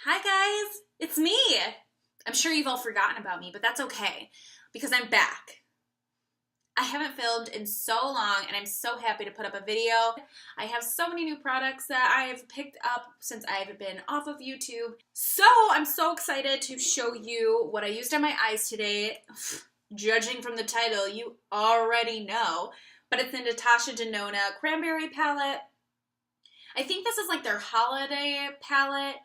Hi guys, it's me. I'm sure you've all forgotten about me, but that's okay because I'm back. I haven't filmed in so long and I'm so happy to put up a video. I have so many new products that I have picked up since I've been off of YouTube. So I'm so excited to show you what I used on my eyes today. Judging from the title, you already know, but it's the Natasha Denona Cranberry Palette. I think this is like their holiday palette,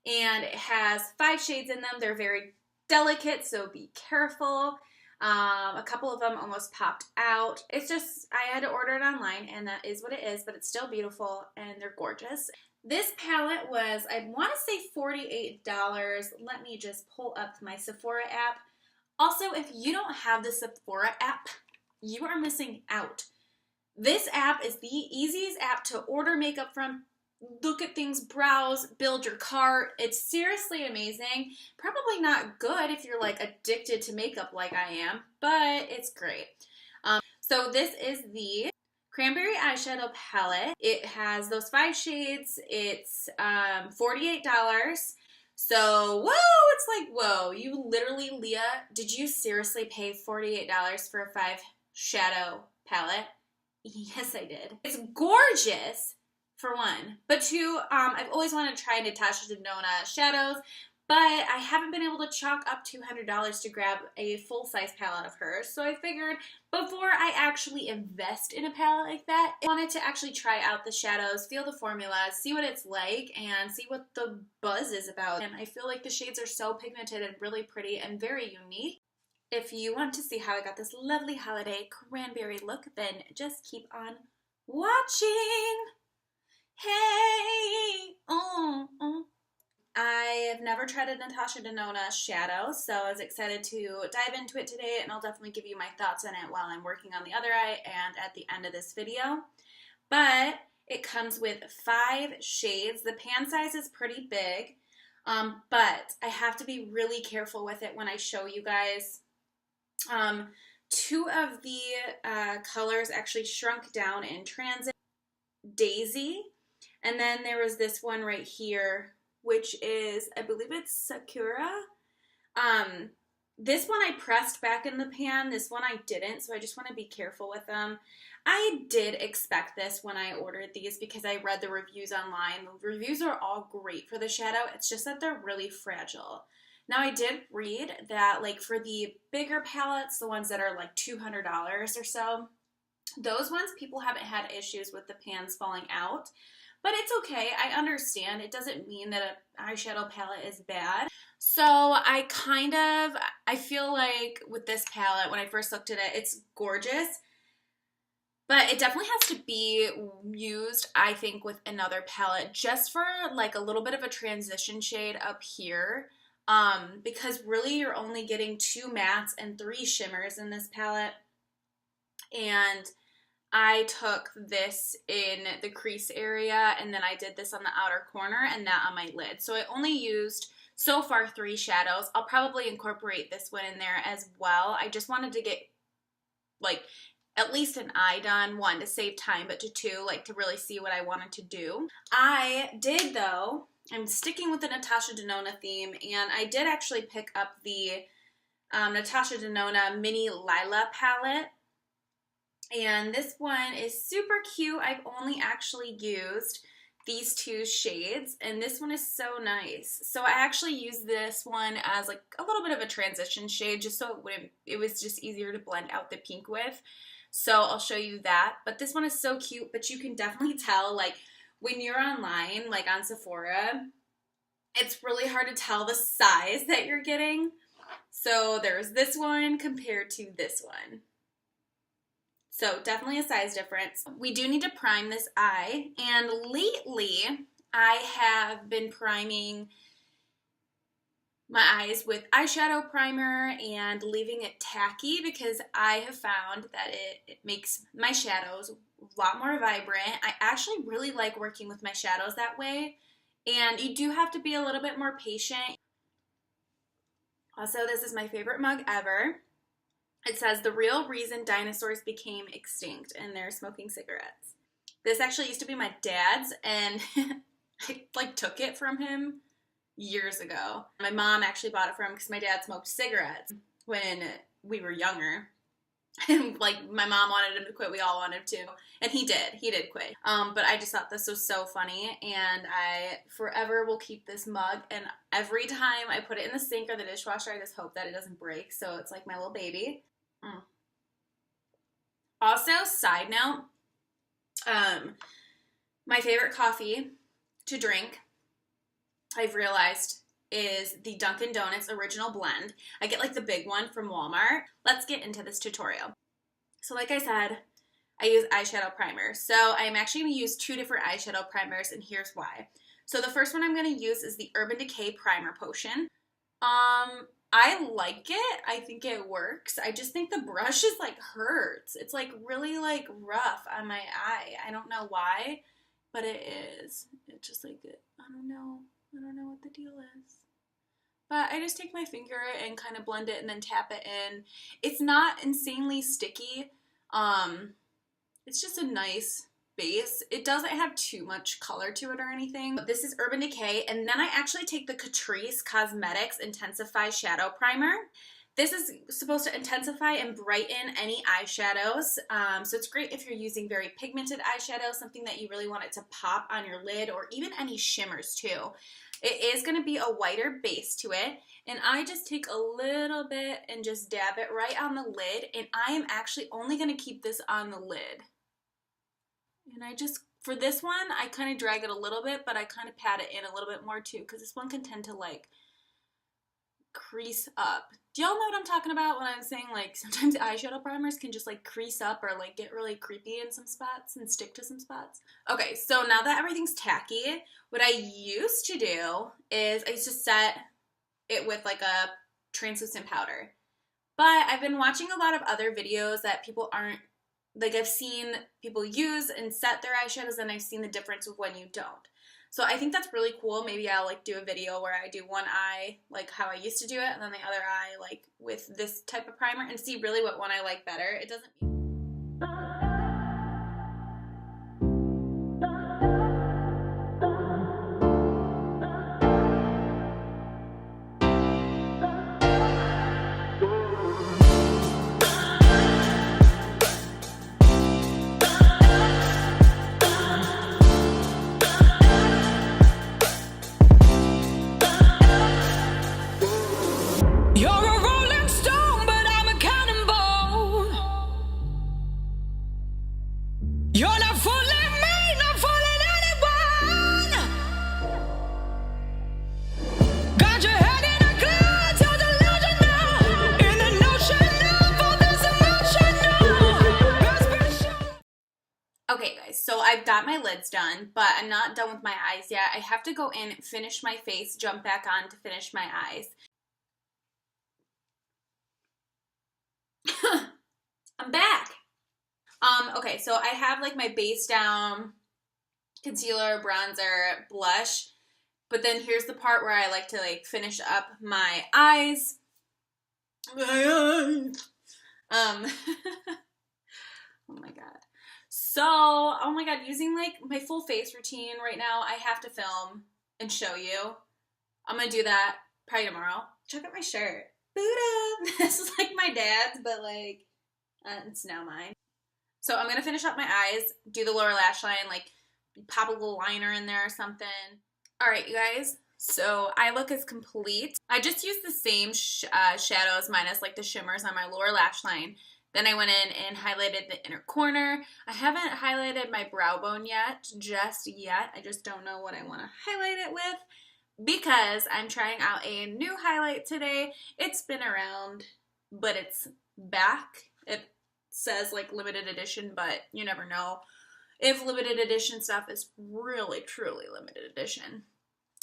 and it has 5 shades in them. They're very delicate, so be careful. A couple of them almost popped out. It's just, I had to order it online, and that is what it is, but it's still beautiful, and they're gorgeous. This palette was, I want to say $48. Let me just pull up my Sephora app. Also, if you don't have the Sephora app, you are missing out. This app is the easiest app to order makeup from, look at things, browse, build your cart. It's seriously amazing. Probably not good if you're like addicted to makeup like I am, but it's great. So this is the Cranberry Eyeshadow Palette. It has those 5 shades. It's $48. So, whoa, it's like, whoa, you literally, Leah, did you seriously pay $48 for a 5 shadow palette? Yes, I did. It's gorgeous, for one. But two, I've always wanted to try Natasha Denona shadows, but I haven't been able to chalk up $200 to grab a full-size palette of hers. So I figured before I actually invest in a palette like that, I wanted to actually try out the shadows, feel the formula, see what it's like, and see what the buzz is about. And I feel like the shades are so pigmented and really pretty and very unique. If you want to see how I got this lovely holiday cranberry look, then just keep on watching. Hey! I have never tried a Natasha Denona shadow, so I was excited to dive into it today, and I'll definitely give you my thoughts on it while I'm working on the other eye and at the end of this video. But it comes with 5 shades. The pan size is pretty big, but I have to be really careful with it when I show you guys. 2 of the colors actually shrunk down in transit. Daisy, and then there was this one right here, which is, I believe it's Sakura. This one I pressed back in the pan. This one I didn't, so I just want to be careful with them. I did expect this when I ordered these because I read the reviews online. The reviews are all great for the shadow. It's just that they're really fragile. Now, I did read that, like, for the bigger palettes, the ones that are like $200 or so, those ones, people haven't had issues with the pans falling out. But it's okay. I understand. It doesn't mean that an eyeshadow palette is bad. So I feel like with this palette, when I first looked at it, it's gorgeous. But it definitely has to be used, I think, with another palette just for like a little bit of a transition shade up here. Because really you're only getting 2 mattes and 3 shimmers in this palette. And I took this in the crease area, and then I did this on the outer corner and that on my lid. So I only used, so far, 3 shadows. I'll probably incorporate this one in there as well. I just wanted to get, like, at least an eye done. 1, to save time, but 2, like, to really see what I wanted to do. I did, though, I'm sticking with the Natasha Denona theme, and I did actually pick up the Natasha Denona Mini Lila palette. And this one is super cute. I've only actually used these 2 shades, and this one is so nice. So I actually used this one as like a little bit of a transition shade just so it was just easier to blend out the pink with. So I'll show you that. But this one is so cute, but you can definitely tell, like, when you're online, like on Sephora, it's really hard to tell the size that you're getting. So there's this one compared to this one. So definitely a size difference. We do need to prime this eye, and lately I have been priming my eyes with eyeshadow primer and leaving it tacky because I have found that it makes my shadows a lot more vibrant. I actually really like working with my shadows that way, and you do have to be a little bit more patient. Also, this is my favorite mug ever. It says, "The real reason dinosaurs became extinct," and they're smoking cigarettes. This actually used to be my dad's, and I, like, took it from him years ago. My mom actually bought it for him because my dad smoked cigarettes when we were younger. And like my mom wanted him to quit, we all wanted to, and he did quit. But I just thought this was so funny, and I forever will keep this mug, and every time I put it in the sink or the dishwasher, I just hope that it doesn't break, so it's like my little baby. Also, side note, my favorite coffee to drink, I've realized, is the Dunkin' Donuts Original Blend. I get like the big one from Walmart. Let's get into this tutorial. So like I said, I use eyeshadow primer. So I'm actually going to use 2 different eyeshadow primers, and here's why. So the first one I'm going to use is the Urban Decay Primer Potion. I like it. I think it works. I just think the brush is like hurts. It's like really like rough on my eye. I don't know why, but it is. It's just like, I don't know what the deal is. But I just take my finger and kind of blend it and then tap it in. It's not insanely sticky. It's just a nice base. It doesn't have too much color to it or anything. But this is Urban Decay, and then I actually take the Catrice Cosmetics Intensify Shadow Primer. This is supposed to intensify and brighten any eyeshadows, so it's great if you're using very pigmented eyeshadow, something that you really want it to pop on your lid, or even any shimmers too. It is going to be a whiter base to it, and I just take a little bit and just dab it right on the lid, and I am actually only going to keep this on the lid. And I just, for this one, I kind of drag it a little bit, but I kind of pat it in a little bit more too, because this one can tend to like crease up. Do y'all know what I'm talking about when I'm saying like sometimes eyeshadow primers can just like crease up or like get really creepy in some spots and stick to some spots? Okay, so now that everything's tacky, what I used to do is I used to set it with like a translucent powder. But I've been watching a lot of other videos that people aren't, like I've seen people use and set their eyeshadows, and I've seen the difference of when you don't. So I think that's really cool. Maybe I'll like do a video where I do one eye like how I used to do it, and then the other eye like with this type of primer, and see really what one I like better. It doesn't mean Okay guys, so I've got my lids done, but I'm not done with my eyes yet. I have to go in, finish my face, jump back on to finish my eyes. I'm back! Okay, so I have like my base down, concealer, bronzer, blush, but then here's the part where I like to like finish up my eyes. Oh my god. So, oh my god, using like my full face routine right now, I have to film and show you. I'm gonna do that probably tomorrow. Check out my shirt. Buddha! This is like my dad's, but like, it's now mine. So I'm gonna finish up my eyes, do the lower lash line, like pop a little liner in there or something. Alright, you guys. So eye look is complete. I just used the same shadows minus like the shimmers on my lower lash line. Then I went in and highlighted the inner corner. I haven't highlighted my brow bone just yet. I just don't know what I want to highlight it with because I'm trying out a new highlight today. It's been around, but it's back. It says like limited edition, but you never know if limited edition stuff is really, truly limited edition.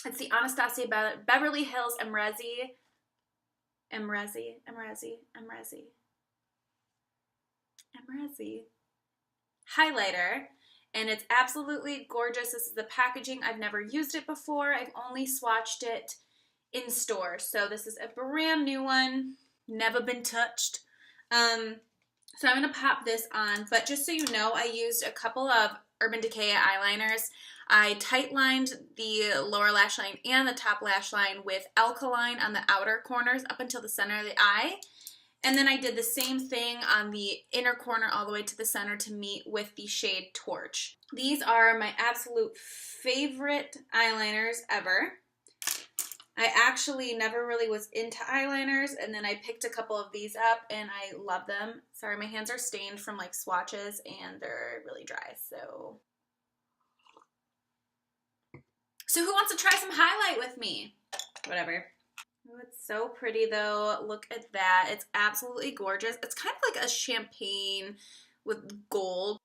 It's the Anastasia Beverly Hills Emrezi highlighter, and it's absolutely gorgeous. This is the packaging. I've never used it before. I've only swatched it in store, so this is a brand new one, never been touched. So I'm going to pop this on, but just so you know, I used a couple of Urban Decay eyeliners. I tight lined the lower lash line and the top lash line with Alkaline on the outer corners up until the center of the eye. And then I did the same thing on the inner corner all the way to the center to meet with the shade Torch. These are my absolute favorite eyeliners ever. I actually never really was into eyeliners, and then I picked a couple of these up and I love them. Sorry, my hands are stained from like swatches and they're really dry, so who wants to try some highlight with me? Whatever. Oh, it's so pretty though. Look at that. It's absolutely gorgeous. It's kind of like a champagne with gold.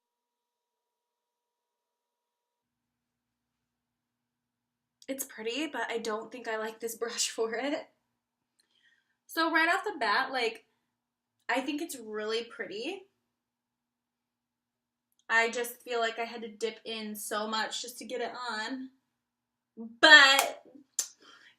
It's pretty, but I don't think I like this brush for it. So right off the bat, like, I think it's really pretty. I just feel like I had to dip in so much just to get it on. But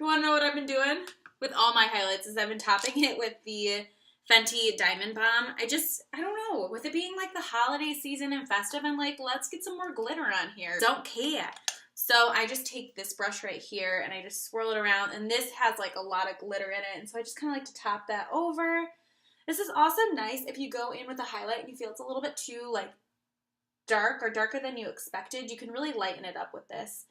you want to know what I've been doing with all my highlights is I've been topping it with the Fenty Diamond Bomb. I don't know, with it being like the holiday season and festive, I'm like, let's get some more glitter on here. Don't care. So I just take this brush right here and I just swirl it around, and this has like a lot of glitter in it, and so I just kind of like to top that over. This is also nice if you go in with a highlight and you feel it's a little bit too like dark or darker than you expected. You can really lighten it up with this.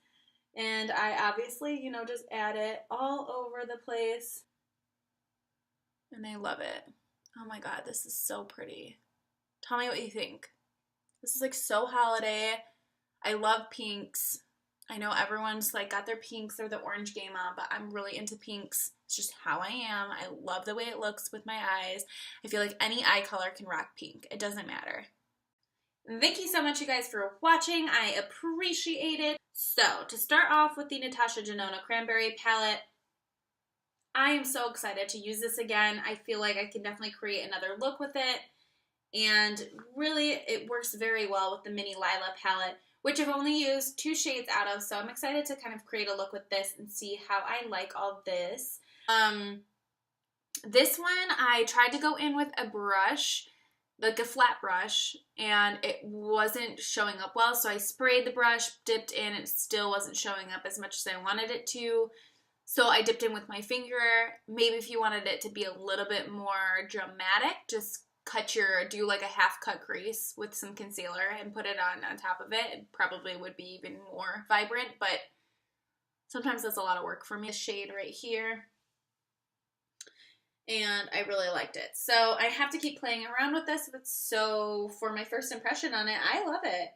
And I obviously, you know, just add it all over the place. And I love it. Oh my god, this is so pretty. Tell me what you think. This is like so holiday. I love pinks. I know everyone's like got their pinks or the orange game on, but I'm really into pinks. It's just how I am. I love the way it looks with my eyes. I feel like any eye color can rock pink. It doesn't matter. Thank you so much, you guys, for watching. I appreciate it. So, to start off with the Natasha Denona Cranberry Palette, I am so excited to use this again. I feel like I can definitely create another look with it. And really, it works very well with the Mini Lila palette, which I've only used 2 shades out of. So I'm excited to kind of create a look with this and see how I like all this. This one, I tried to go in with a brush, like a flat brush, and it wasn't showing up well. So I sprayed the brush, dipped in, and it still wasn't showing up as much as I wanted it to. So I dipped in with my finger. Maybe if you wanted it to be a little bit more dramatic, just do like a half cut crease with some concealer and put it on top of it. It probably would be even more vibrant, but sometimes that's a lot of work for me. This shade right here. And I really liked it. So I have to keep playing around with this, but so for my first impression on it, I love it.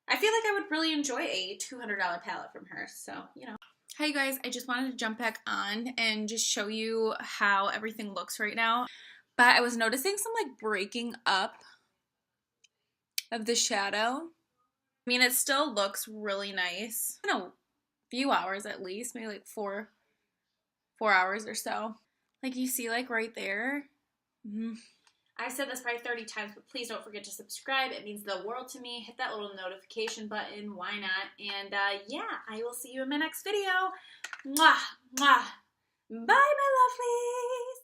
I feel like I would really enjoy a $200 palette from her, so, you know. Hi, you guys. I just wanted to jump back on and just show you how everything looks right now. But I was noticing some, like, breaking up of the shadow. I mean, it still looks really nice. In a few hours at least, maybe like 4 hours or so. Like, you see, like, right there. I said this probably 30 times, but please don't forget to subscribe. It means the world to me. Hit that little notification button. Why not? And, yeah, I will see you in my next video. Mwah! Mwah! Bye, my lovelies!